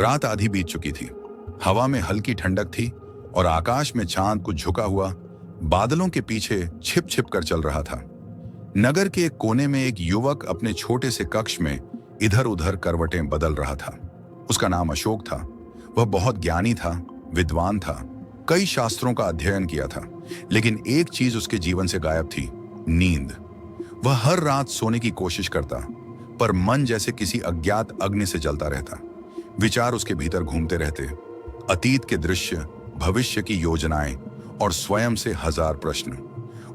रात आधी बीत चुकी थी। हवा में हल्की ठंडक थी और आकाश में चांद कुछ झुका हुआ बादलों के पीछे छिप छिप कर चल रहा था। नगर के एक कोने में एक युवक अपने छोटे से कक्ष में इधर उधर करवटें बदल रहा था। उसका नाम अशोक था। वह बहुत ज्ञानी था, विद्वान था, कई शास्त्रों का अध्ययन किया था, लेकिन एक चीज उसके जीवन से गायब थी, नींद। वह हर रात सोने की कोशिश करता, पर मन जैसे किसी अज्ञात अग्नि से जलता रहता। विचार उसके भीतर घूमते रहते, अतीत के दृश्य, भविष्य की योजनाएं और स्वयं से हजार प्रश्न।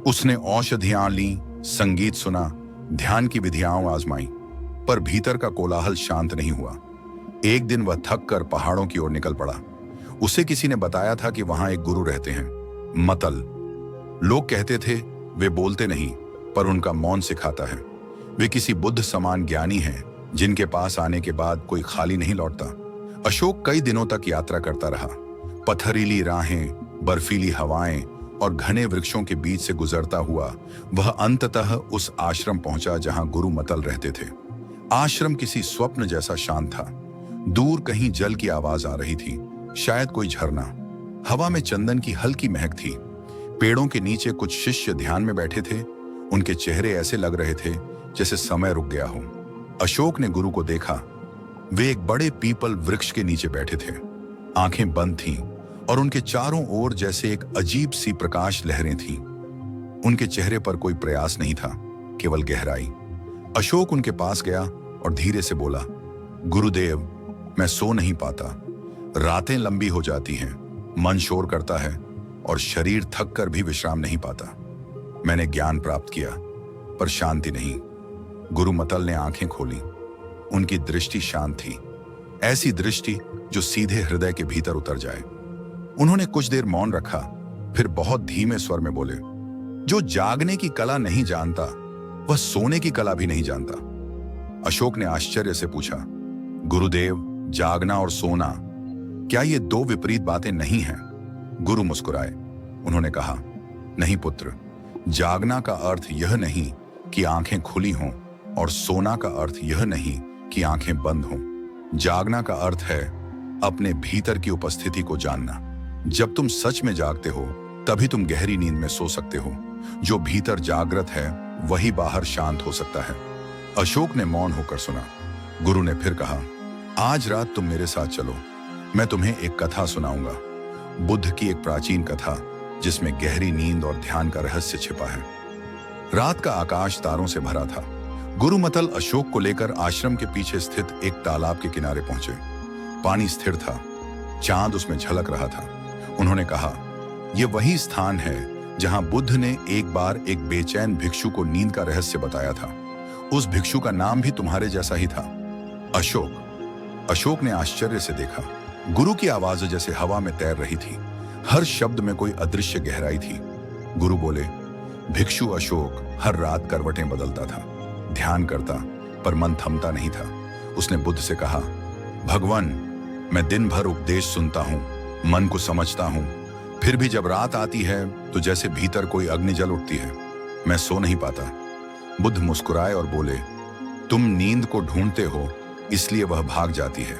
उसने औषधियां ली, संगीत सुना, ध्यान की विधियां आजमाई, पर भीतर का कोलाहल शांत नहीं हुआ। एक दिन वह थक कर पहाड़ों की ओर निकल पड़ा। उसे किसी ने बताया था कि वहां एक गुरु रहते हैं, मतल। लोग कहते थे वे बोलते नहीं, पर उनका मौन सिखाता है। वे किसी बुद्ध समान ज्ञानी हैं, जिनके पास आने के बाद कोई खाली नहीं लौटता। अशोक कई दिनों तक यात्रा करता रहा। पथरीली राहें, बर्फीली हवाएं और घने वृक्षों के बीच से गुजरता हुआ वह अंततः उस आश्रम पहुंचा जहां गुरु मतल रहते थे। आश्रम किसी स्वप्न जैसा शांत था। दूर कहीं जल की आवाज आ रही थी, शायद कोई झरना। हवा में चंदन की हल्की महक थी। पेड़ों के नीचे कुछ शिष्य ध्यान में बैठे थे। उनके चेहरे ऐसे लग रहे थे जैसे समय रुक गया हो। अशोक ने गुरु को देखा। वे एक बड़े पीपल वृक्ष के नीचे बैठे थे। आंखें बंद थीं और उनके चारों ओर जैसे एक अजीब सी प्रकाश लहरें थीं। उनके चेहरे पर कोई प्रयास नहीं था, केवल गहराई। अशोक उनके पास गया और धीरे से बोला, गुरुदेव, मैं सो नहीं पाता। रातें लंबी हो जाती हैं, मन शोर करता है और शरीर थक कर भी विश्राम नहीं पाता। मैंने ज्ञान प्राप्त किया, पर शांति नहीं। गुरु मतल ने आंखें खोली। उनकी दृष्टि शांत थी, ऐसी दृष्टि जो सीधे हृदय के भीतर उतर जाए। उन्होंने कुछ देर मौन रखा, फिर बहुत धीमे स्वर में बोले, जो जागने की कला नहीं जानता, वह सोने की कला भी नहीं जानता। अशोक ने आश्चर्य से पूछा, गुरुदेव, जागना और सोना, क्या ये दो विपरीत बातें नहीं हैं? गुरु मुस्कुराए। उन्होंने कहा, नहीं पुत्र, जागना का अर्थ यह नहीं कि आंखें खुली हों और सोना का अर्थ यह नहीं कि आंखें बंद हों। जागना का अर्थ है अपने भीतर की उपस्थिति को जानना। जब तुम सच में जागते हो, तभी तुम गहरी नींद में सो सकते हो। जो भीतर जागृत है, वही बाहर शांत हो सकता है। अशोक ने मौन होकर सुना। गुरु ने फिर कहा, आज रात तुम मेरे साथ चलो। मैं तुम्हें एक कथा सुनाऊंगा, बुद्ध की एक प्राचीन कथा जिसमें गहरी नींद और ध्यान का रहस्य छिपा है। रात का आकाश तारों से भरा था। गुरु मतल अशोक को लेकर आश्रम के पीछे स्थित एक तालाब के किनारे पहुंचे। पानी स्थिर था, चांद उसमें झलक रहा था। उन्होंने कहा, यह वही स्थान है जहां बुद्ध ने एक बार एक बेचैन भिक्षु को नींद का रहस्य बताया था। उस भिक्षु का नाम भी तुम्हारे जैसा ही था, अशोक ने आश्चर्य से देखा। गुरु की आवाज जैसे हवा में तैर रही थी, हर शब्द में कोई अदृश्य गहराई थी। गुरु बोले, भिक्षु अशोक हर रात करवटें बदलता था, ध्यान करता, पर मन थमता नहीं था। उसने बुद्ध से कहा, भगवान, मैं दिन भर उपदेश सुनता हूँ, मन को समझता हूँ, फिर भी जब रात आती है तो जैसे भीतर कोई अग्नि जल उठती है। मैं सो नहीं पाता। बुद्ध मुस्कुराए और बोले, तुम नींद को ढूंढते हो, इसलिए वह भाग जाती है।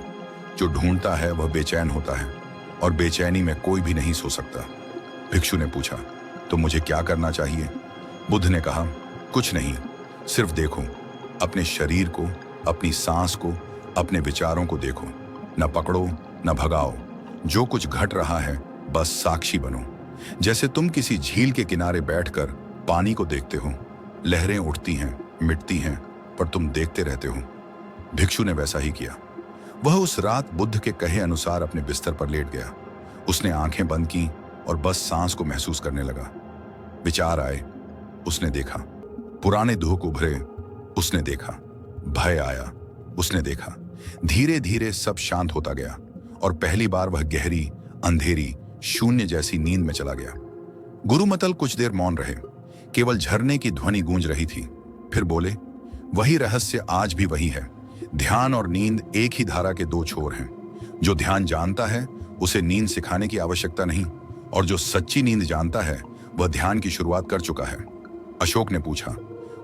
जो ढूंढता है वह बेचैन होता है, और बेचैनी में कोई भी नहीं सो सकता। भिक्षु ने पूछा, तो मुझे क्या करना चाहिए? बुद्ध ने कहा, कुछ नहीं, सिर्फ देखो, अपने शरीर को, अपनी सांस को, अपने विचारों को देखो। न पकड़ो, न भगाओ। जो कुछ घट रहा है, बस साक्षी बनो। जैसे तुम किसी झील के किनारे बैठकर पानी को देखते हो। लहरें उठती हैं, मिटती हैं, पर तुम देखते रहते हो। भिक्षु ने वैसा ही किया। वह उस रात बुद्ध के कहे अनुसार अपने बिस्तर पर लेट गया। उसने आंखें बंद की और बस सांस को महसूस करने लगा। विचार आए, उसने देखा। पुराने दुख उभरे, उसने देखा। भय आया, उसने देखा। धीरे धीरे सब शांत होता गया और पहली बार वह गहरी, अंधेरी, शून्य जैसी नींद में चला गया। गुरु मतल कुछ देर मौन रहे। केवल झरने की ध्वनि गूंज रही थी। फिर बोले, वही रहस्य आज भी वही है। ध्यान और नींद एक ही धारा के दो छोर हैं। जो ध्यान जानता है, उसे नींद सिखाने की आवश्यकता नहीं, और जो सच्ची नींद जानता है, वह ध्यान की शुरुआत कर चुका है। अशोक ने पूछा,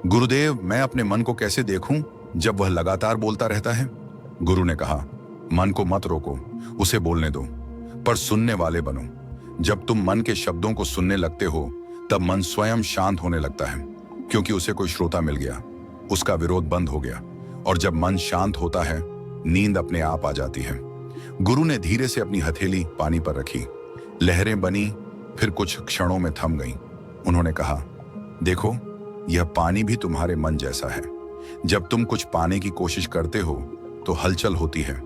गुरुदेव, मैं अपने मन को कैसे देखूं जब वह लगातार बोलता रहता है? गुरु ने कहा, मन को मत रोको, उसे बोलने दो, पर सुनने वाले बनो। जब तुम मन के शब्दों को सुनने लगते हो तब मन स्वयं शांत होने लगता है, क्योंकि उसे कोई श्रोता मिल गया, उसका विरोध बंद हो गया। और जब मन शांत होता है, नींद अपने आप आ जाती है। गुरु ने धीरे से अपनी हथेली पानी पर रखी। लहरें बनी, फिर कुछ क्षणों में थम गईं। उन्होंने कहा, देखो, यह पानी भी तुम्हारे मन जैसा है। जब तुम कुछ पाने की कोशिश करते हो तो हलचल होती है,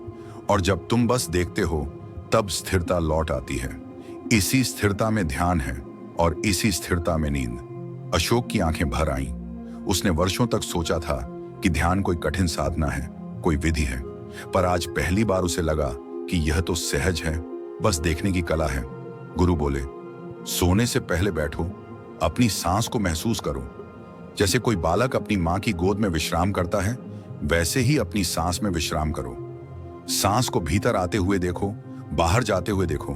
और जब तुम बस देखते हो तब स्थिरता लौट आती है। इसी स्थिरता में ध्यान है और इसी स्थिरता में नींद। अशोक की आंखें भर आईं। उसने वर्षों तक सोचा था कि ध्यान कोई कठिन साधना है, कोई विधि है, पर आज पहली बार उसे लगा कि यह तो सहज है, बस देखने की कला है। गुरु बोले, सोने से पहले बैठो, अपनी सांस को महसूस करो। जैसे कोई बालक अपनी मां की गोद में विश्राम करता है, वैसे ही अपनी सांस में विश्राम करो। सांस को भीतर आते हुए देखो, बाहर जाते हुए देखो,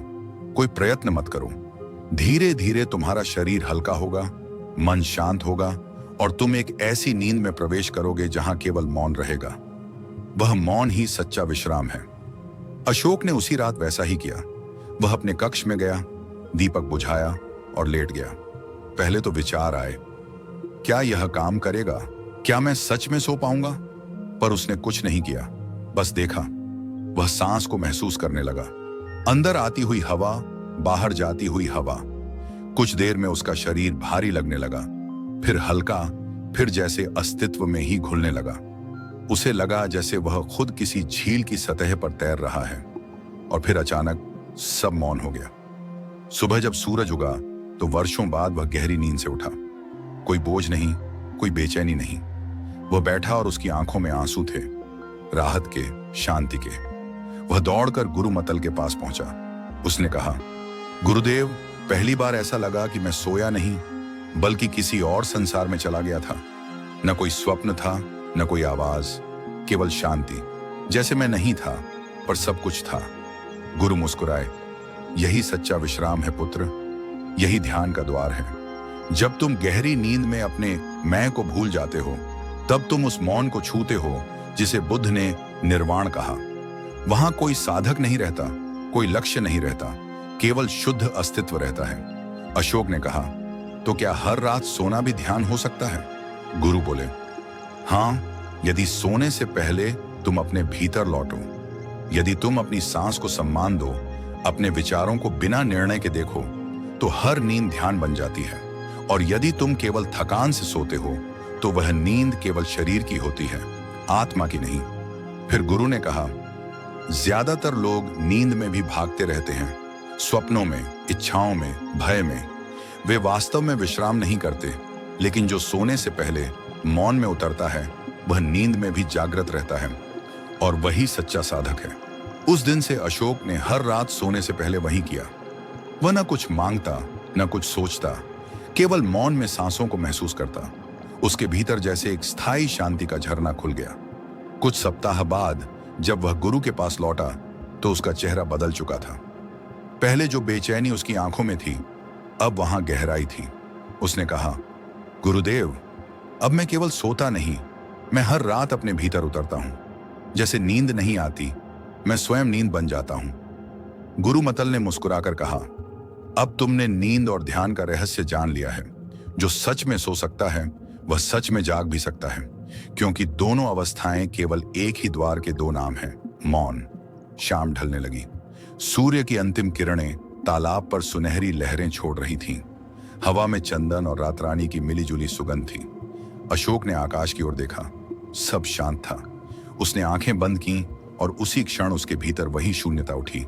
कोई प्रयत्न मत करो। धीरे धीरे तुम्हारा शरीर हल्का होगा, मन शांत होगा, और तुम एक ऐसी नींद में प्रवेश करोगे जहां केवल मौन रहेगा। वह मौन ही सच्चा विश्राम है। अशोक ने उसी रात वैसा ही किया। वह अपने कक्ष में गया, दीपक बुझाया और लेट गया। पहले तो विचार आए, क्या यह काम करेगा? क्या मैं सच में सो पाऊंगा? पर उसने कुछ नहीं किया, बस देखा। वह सांस को महसूस करने लगा, अंदर आती हुई हवा, बाहर जाती हुई हवा। कुछ देर में उसका शरीर भारी लगने लगा, फिर हल्का, फिर जैसे अस्तित्व में ही घुलने लगा। उसे लगा जैसे वह खुद किसी झील की सतह पर तैर रहा है। और फिर अचानक सब मौन हो गया। सुबह जब सूरज उगा तो वर्षों बाद वह गहरी नींद से उठा। कोई बोझ नहीं, कोई बेचैनी नहीं। वह बैठा और उसकी आंखों में आंसू थे, राहत के, शांति के। वह दौड़कर गुरु मतल के पास पहुंचा। उसने कहा, गुरुदेव, पहली बार ऐसा लगा कि मैं सोया नहीं, बल्कि किसी और संसार में चला गया था। न कोई स्वप्न था, न कोई आवाज, केवल शांति। जैसे मैं नहीं था, पर सब कुछ था। गुरु मुस्कुराए। यही सच्चा विश्राम है पुत्र, यही ध्यान का द्वार है। जब तुम गहरी नींद में अपने मैं को भूल जाते हो, तब तुम उस मौन को छूते हो जिसे बुद्ध ने निर्वाण कहा। वहां कोई साधक नहीं रहता, कोई लक्ष्य नहीं रहता, केवल शुद्ध अस्तित्व रहता है। अशोक ने कहा, तो क्या हर रात सोना भी ध्यान हो सकता है? गुरु बोले, हाँ, यदि सोने से पहले तुम अपने भीतर लौटो, यदि तुम अपनी सांस को सम्मान दो, अपने विचारों को बिना निर्णय के देखो, तो हर नींद ध्यान बन जाती है। और यदि तुम केवल थकान से सोते हो, तो वह नींद केवल शरीर की होती है, आत्मा की नहीं। फिर गुरु ने कहा, ज्यादातर लोग नींद में भी भागते रहते हैं, स्वप्नों में, इच्छाओं में, भय में। वे वास्तव में विश्राम नहीं करते, लेकिन जो सोने से पहले मौन में उतरता है, वह नींद में भी जागृत रहता है, और वही सच्चा साधक है। उस दिन से अशोक ने हर रात सोने से पहले वही किया। वह न कुछ मांगता, न कुछ सोचता, केवल मौन में सांसों को महसूस करता। उसके भीतर जैसे एक स्थायी शांति का झरना खुल गया। कुछ सप्ताह बाद जब वह गुरु के पास लौटा, तो उसका चेहरा बदल चुका था। पहले जो बेचैनी उसकी आंखों में थी, अब वहां गहराई थी। उसने कहा, गुरुदेव, अब मैं केवल सोता नहीं, मैं हर रात अपने भीतर उतरता हूं। जैसे नींद नहीं आती, मैं स्वयं नींद बन जाता हूं। गुरु मतल ने मुस्कुराकर कहा, अब तुमने नींद और ध्यान का रहस्य जान लिया है। जो सच में सो सकता है, वह सच में जाग भी सकता है, क्योंकि दोनों अवस्थाएं केवल एक ही द्वार के दो नाम हैं, मौन। शाम ढलने लगी। सूर्य की अंतिम किरणें तालाब पर सुनहरी लहरें छोड़ रही थीं। हवा में चंदन और रातरानी की मिलीजुली सुगंध थी। अशोक ने आकाश की ओर देखा। सब शांत था। उसने आंखें बंद की और उसी क्षण उसके भीतर वही शून्यता उठी।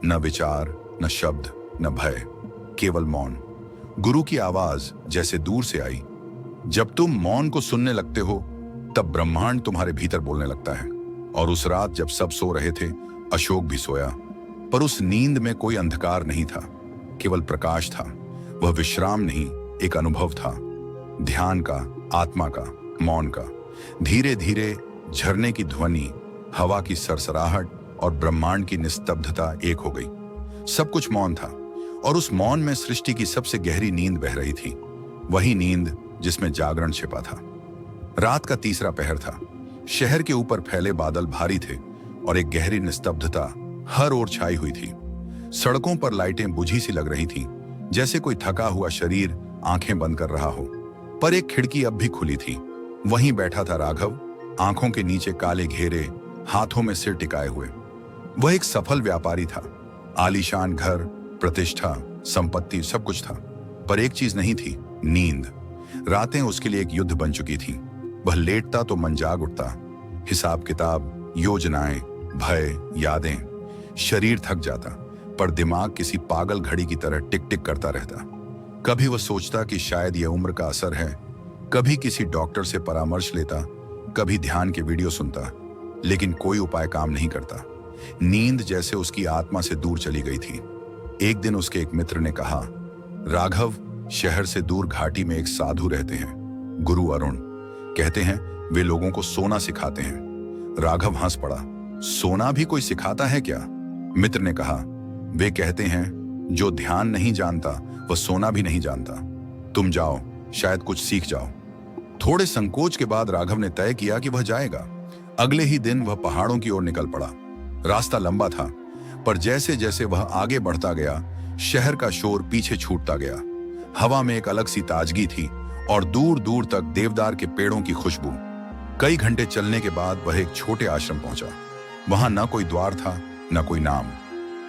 न विचार, न शब्द, न भय, केवल मौन। गुरु की आवाज जैसे दूर से आई, जब तुम मौन को सुनने लगते हो, तब ब्रह्मांड तुम्हारे भीतर बोलने लगता है। और उस रात जब सब सो रहे थे, अशोक भी सोया, पर उस नींद में कोई अंधकार नहीं था, केवल प्रकाश था। वह विश्राम नहीं, एक अनुभव था, ध्यान का, आत्मा का, मौन का। धीरे धीरे झरने की ध्वनि, हवा की सरसराहट और ब्रह्मांड की निस्तब्धता एक हो गई। सब कुछ मौन था, और उस मौन में सृष्टि की सबसे गहरी नींद बह रही थी, वही नींद जिसमें जागरण छिपा था। रात का तीसरा पहर था। शहर के ऊपर फैले बादल भारी थे और एक गहरी निस्तब्धता हर ओर छाई हुई थी। सड़कों पर लाइटें बुझी सी लग रही थीं, जैसे कोई थका हुआ शरीर आंखें बंद कर रहा हो। पर एक खिड़की अब भी खुली थी। वहीं बैठा था राघव, आंखों के नीचे काले घेरे, हाथों में सिर टिकाए हुए। वह एक सफल व्यापारी था। आलीशान घर, प्रतिष्ठा, संपत्ति, सब कुछ था। पर एक चीज नहीं थी, नींद। रातें उसके लिए एक युद्ध बन चुकी थीं। वह लेटता तो मन जाग उठता। हिसाब किताब, योजनाएं, भय, यादें। शरीर थक जाता, पर दिमाग किसी पागल घड़ी की तरह टिक टिक करता रहता। कभी वह सोचता कि शायद यह उम्र का असर है, कभी किसी डॉक्टर से परामर्श लेता, कभी ध्यान के वीडियो सुनता, लेकिन कोई उपाय काम नहीं करता। नींद जैसे उसकी आत्मा से दूर चली गई थी। एक दिन उसके एक मित्र ने कहा, राघव, शहर से दूर घाटी में एक साधु रहते हैं, गुरु अरुण। कहते हैं वे लोगों को सोना सिखाते हैं। राघव हंस पड़ा। सोना भी कोई सिखाता है क्या? मित्र ने कहा, वे कहते हैं जो ध्यान नहीं जानता वह सोना भी नहीं जानता। तुम जाओ, शायद कुछ सीख जाओ। थोड़े संकोच के बाद राघव ने तय किया कि वह जाएगा। अगले ही दिन वह पहाड़ों की ओर निकल पड़ा। रास्ता लंबा था, पर जैसे जैसे वह आगे बढ़ता गया, शहर का शोर पीछे छूटता गया। हवा में एक अलग सी ताजगी थी और दूर दूर तक देवदार के पेड़ों की खुशबू। कई घंटे चलने के बाद वह एक छोटे आश्रम पहुंचा। वहां न कोई द्वार था, न कोई नाम,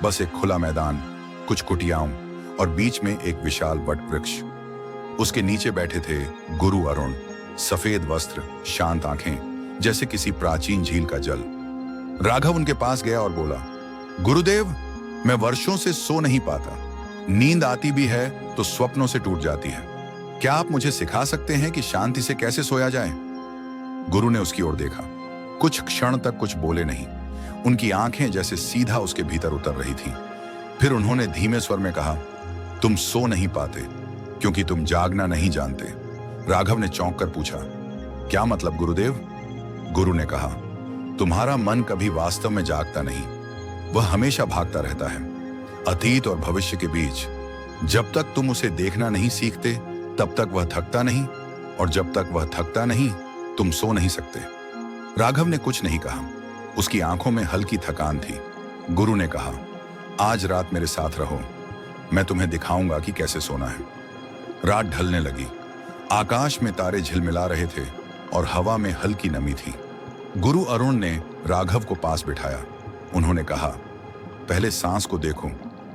बस एक खुला मैदान, कुछ कुटियाओं और बीच में एक विशाल वट वृक्ष। उसके नीचे बैठे थे गुरु अरुण, सफेद वस्त्र, शांत आंखें, जैसे किसी प्राचीन झील का जल। राघव उनके पास गया और बोला, गुरुदेव, मैं वर्षों से सो नहीं पाता। नींद आती भी है तो स्वप्नों से टूट जाती है। क्या आप मुझे सिखा सकते हैं कि शांति से कैसे सोया जाए? गुरु ने उसकी ओर देखा। कुछ क्षण तक कुछ बोले नहीं। उनकी आंखें जैसे सीधा उसके भीतर उतर रही थीं। फिर उन्होंने धीमे स्वर में कहा, तुम सो नहीं पाते क्योंकि तुम जागना नहीं जानते। राघव ने चौंक कर पूछा, क्या मतलब गुरुदेव? गुरु ने कहा, तुम्हारा मन कभी वास्तव में जागता नहीं, वह हमेशा भागता रहता है, अतीत और भविष्य के बीच। जब तक तुम उसे देखना नहीं सीखते, तब तक वह थकता नहीं, और जब तक वह थकता नहीं, तुम सो नहीं सकते। राघव ने कुछ नहीं कहा। उसकी आंखों में हल्की थकान थी। गुरु ने कहा, आज रात मेरे साथ रहो, मैं तुम्हें दिखाऊंगा कि कैसे सोना है। रात ढलने लगी। आकाश में तारे झिलमिला रहे थे और हवा में हल्की नमी थी। गुरु अरुण ने राघव को पास बिठाया। उन्होंने कहा, पहले सांस को देखो,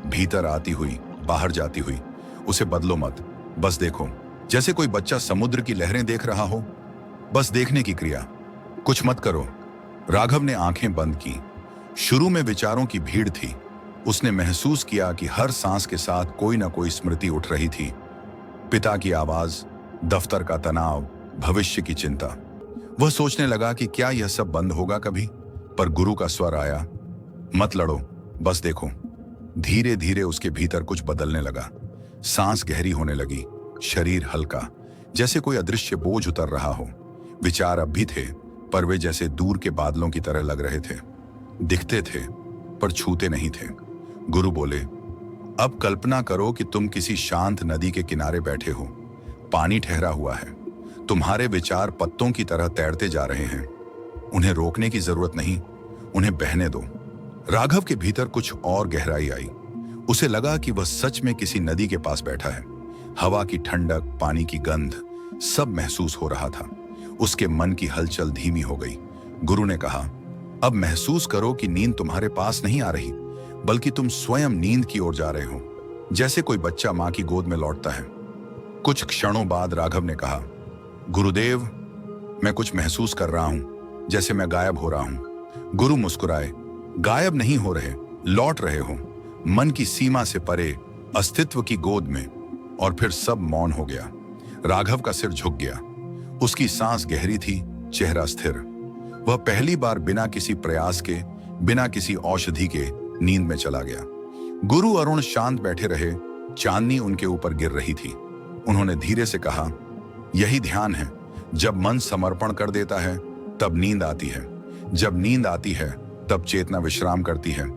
भीतर आती हुई, बाहर जाती हुई। उसे बदलो मत, बस देखो, जैसे कोई बच्चा समुद्र की लहरें देख रहा हो। बस देखने की क्रिया, कुछ मत करो। राघव ने आंखें बंद की। शुरू में विचारों की भीड़ थी। उसने महसूस किया कि हर सांस के साथ कोई ना कोई स्मृति उठ रही थी। पिता की आवाज, दफ्तर का तनाव, भविष्य की चिंता। वह सोचने लगा कि क्या यह सब बंद होगा कभी? पर गुरु का स्वर आया, मत लड़ो, बस देखो। धीरे धीरे उसके भीतर कुछ बदलने लगा। सांस गहरी होने लगी, शरीर हल्का, जैसे कोई अदृश्य बोझ उतर रहा हो। विचार अब भी थे, पर वे जैसे दूर के बादलों की तरह लग रहे थे। दिखते थे पर छूते नहीं थे। गुरु बोले, अब कल्पना करो कि तुम किसी शांत नदी के किनारे बैठे हो। पानी ठहरा हुआ है, तुम्हारे विचार पत्तों की तरह तैरते जा रहे हैं। उन्हें रोकने की जरूरत नहीं, उन्हें बहने दो। राघव के भीतर कुछ और गहराई आई। उसे लगा कि वह सच में किसी नदी के पास बैठा है। हवा की ठंडक, पानी की गंध, सब महसूस हो रहा था। उसके मन की हलचल धीमी हो गई। गुरु ने कहा, अब महसूस करो कि नींद तुम्हारे पास नहीं आ रही, बल्कि तुम स्वयं नींद की ओर जा रहे हो, जैसे कोई बच्चा मां की गोद में लौटता है। कुछ क्षणों बाद राघव ने कहा, गुरुदेव, मैं कुछ महसूस कर रहा हूं, जैसे मैं गायब हो रहा हूं। गुरु मुस्कुराए, गायब नहीं हो रहे, लौट रहे हो, मन की सीमा से परे, अस्तित्व की गोद में। और फिर सब मौन हो गया। राघव का सिर झुक गया। उसकी सांस गहरी थी, चेहरा स्थिर। वह पहली बार बिना किसी प्रयास के, बिना किसी औषधि के नींद में चला गया। गुरु अरुण शांत बैठे रहे। चांदनी उनके ऊपर गिर रही थी। उन्होंने धीरे से कहा, यही ध्यान है। जब मन समर्पण कर देता है तब नींद आती है, जब नींद आती है तब चेतना विश्राम करती है,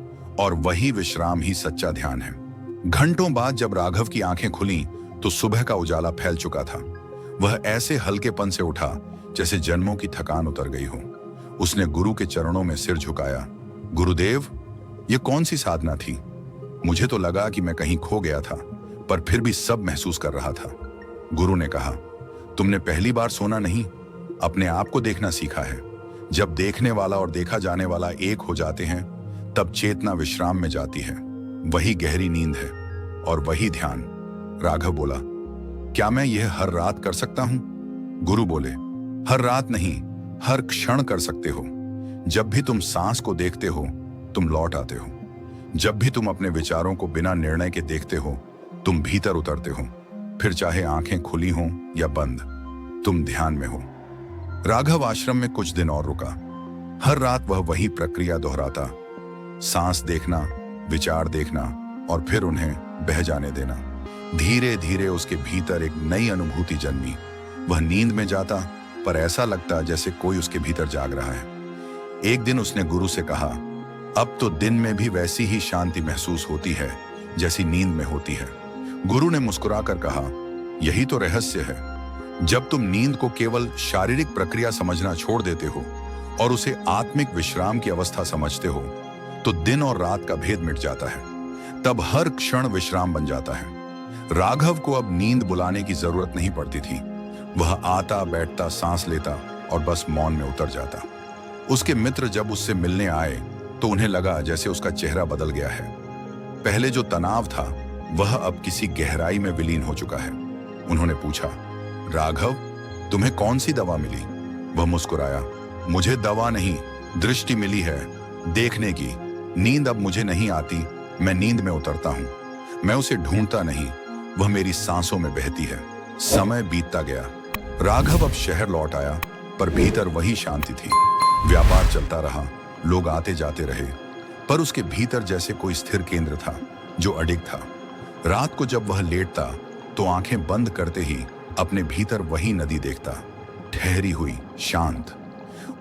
और वही विश्राम ही सच्चा ध्यान है। घंटों बाद जब राघव की आंखें खुलीं तो सुबह का उजाला फैल चुका था। वह ऐसे हल्केपन से उठा जैसे जन्मों की थकान उतर गई हो। उसने गुरु के चरणों में सिर झुकाया। गुरुदेव, ये कौन सी साधना थी? मुझे तो लगा कि मैं कहीं खो गया था, पर फिर भी सब महसूस कर रहा था। गुरु ने कहा, तुमने पहली बार सोना नहीं, अपने आप को देखना सीखा है। जब देखने वाला और देखा जाने वाला एक हो जाते हैं, तब चेतना विश्राम में जाती है। वही गहरी नींद है और वही ध्यान। राघव बोला, क्या मैं यह हर रात कर सकता हूं? गुरु बोले, हर रात नहीं, हर क्षण कर सकते हो। जब भी तुम सांस को देखते हो, तुम लौट आते हो। जब भी तुम अपने विचारों को बिना निर्णय के देखते हो, तुम भीतर उतरते हो। फिर चाहे आंखें खुली हों या बंद, तुम ध्यान में हो। राघव आश्रम में कुछ दिन और रुका। हर रात वह वही प्रक्रिया दोहराता, सांस देखना, विचार देखना और फिर उन्हें बह जाने देना। धीरे धीरे उसके भीतर एक नई अनुभूति जन्मी। वह नींद में जाता, पर ऐसा लगता जैसे कोई उसके भीतर जाग रहा है। एक दिन उसने गुरु से कहा, अब तो दिन में भी वैसी ही शांति महसूस होती है जैसी नींद में होती है। गुरु ने मुस्कुराकर कहा, यही तो रहस्य है। जब तुम नींद को केवल शारीरिक प्रक्रिया समझना छोड़ देते हो और उसे आत्मिक विश्राम की अवस्था समझते हो, तो दिन और रात का भेद मिट जाता है। तब हर क्षण विश्राम बन जाता है। राघव को अब नींद बुलाने की जरूरत नहीं पड़ती थी। वह आता, बैठता, सांस लेता और बस मौन में उतर जाता। उसके मित्र जब उससे मिलने आए तो उन्हें लगा जैसे उसका चेहरा बदल गया है। पहले जो तनाव था, वह अब किसी गहराई में विलीन हो चुका है। उन्होंने पूछा, राघव, तुम्हें कौन सी दवा मिली? वह मुस्कुराया, मुझे दवा नहीं, दृष्टि मिली है, देखने की। नींद अब मुझे नहीं आती, मैं नींद में उतरता हूं। मैं उसे ढूंढता नहीं, वह मेरी सांसों में बहती है। समय बीतता गया। राघव अब शहर लौट आया, पर भीतर वही शांति थी। व्यापार चलता रहा, लोग आते जाते रहे, पर उसके भीतर जैसे कोई स्थिर केंद्र था जो अडिग था। रात को जब वह लेटता तो आंखें बंद करते ही अपने भीतर वही नदी देखता, ठहरी हुई, शांत।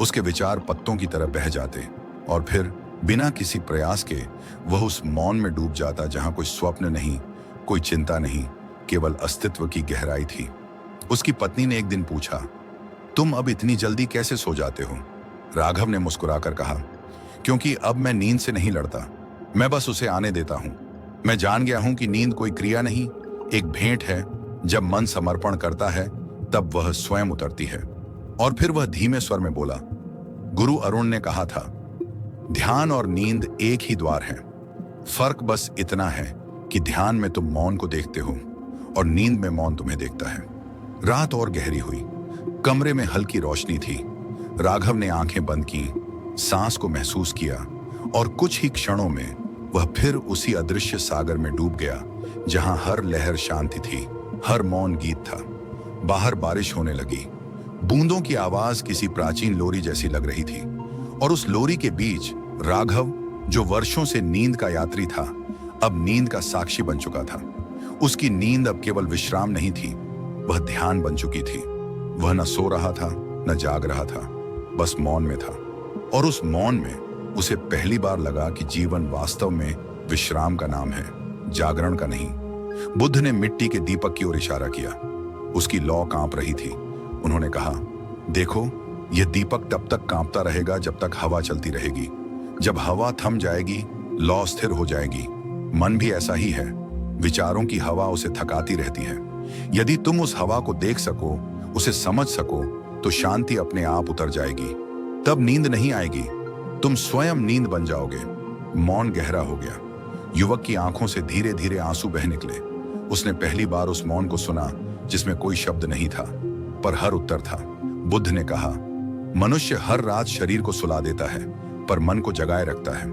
उसके विचार पत्तों की तरह बह जाते और फिर बिना किसी प्रयास के वह उस मौन में डूब जाता जहां कोई स्वप्न नहीं, कोई चिंता नहीं, केवल अस्तित्व की गहराई थी। उसकी पत्नी ने एक दिन पूछा, तुम अब इतनी जल्दी कैसे सो जाते हो? राघव ने मुस्कुराकर कहा, क्योंकि अब मैं नींद से नहीं लड़ता, मैं बस उसे आने देता हूं। मैं जान गया हूं कि नींद कोई क्रिया नहीं, एक भेंट है। जब मन समर्पण करता है, तब वह स्वयं उतरती है। और फिर वह धीमे स्वर में बोला, गुरु अरुण ने कहा था, ध्यान और नींद एक ही द्वार है। फर्क बस इतना है कि ध्यान में तुम मौन को देखते हो और नींद में मौन तुम्हें देखता है। रात और गहरी हुई। कमरे में हल्की रोशनी थी। राघव ने आंखें बंद की, सांस को महसूस किया और कुछ ही क्षणों में वह फिर उसी अदृश्य सागर में डूब गया जहां हर लहर शांति थी, हर मौन गीत था। बाहर बारिश होने लगी। बूंदों की आवाज किसी प्राचीन लोरी जैसी लग रही थी और उस लोरी के बीच राघव, जो वर्षों से नींद का यात्री था, अब नींद का साक्षी बन चुका था। उसकी नींद अब केवल विश्राम नहीं थी, वह ध्यान बन चुकी थी। वह न सो रहा था, न जाग रहा था, बस मौन में था। और उस मौन में उसे पहली बार लगा कि जीवन वास्तव में विश्राम का नाम है, जागरण का नहीं। बुद्ध ने मिट्टी के दीपक की ओर इशारा किया। उसकी लौ कांप रही थी। उन्होंने कहा, देखो, यह दीपक तब तक कांपता रहेगा जब तक हवा चलती रहेगी। जब हवा थम जाएगी, लौ स्थिर हो जाएगी। मन भी ऐसा ही है। विचारों की हवा उसे थकाती रहती है। यदि तुम उस हवा को देख सको, उसे समझ सको, तो शांति अपने आप उतर जाएगी। तब नींद नहीं आएगी, तुम स्वयं नींद बन जाओगे। मौन गहरा हो गया। युवक की आंखों से धीरे धीरे आंसू बह निकले। उसने पहली बार उस मौन को सुना जिसमें कोई शब्द नहीं था, पर हर उत्तर था। बुद्ध ने कहा, मनुष्य हर रात शरीर को सुला देता है, पर मन को जगाए रखता है।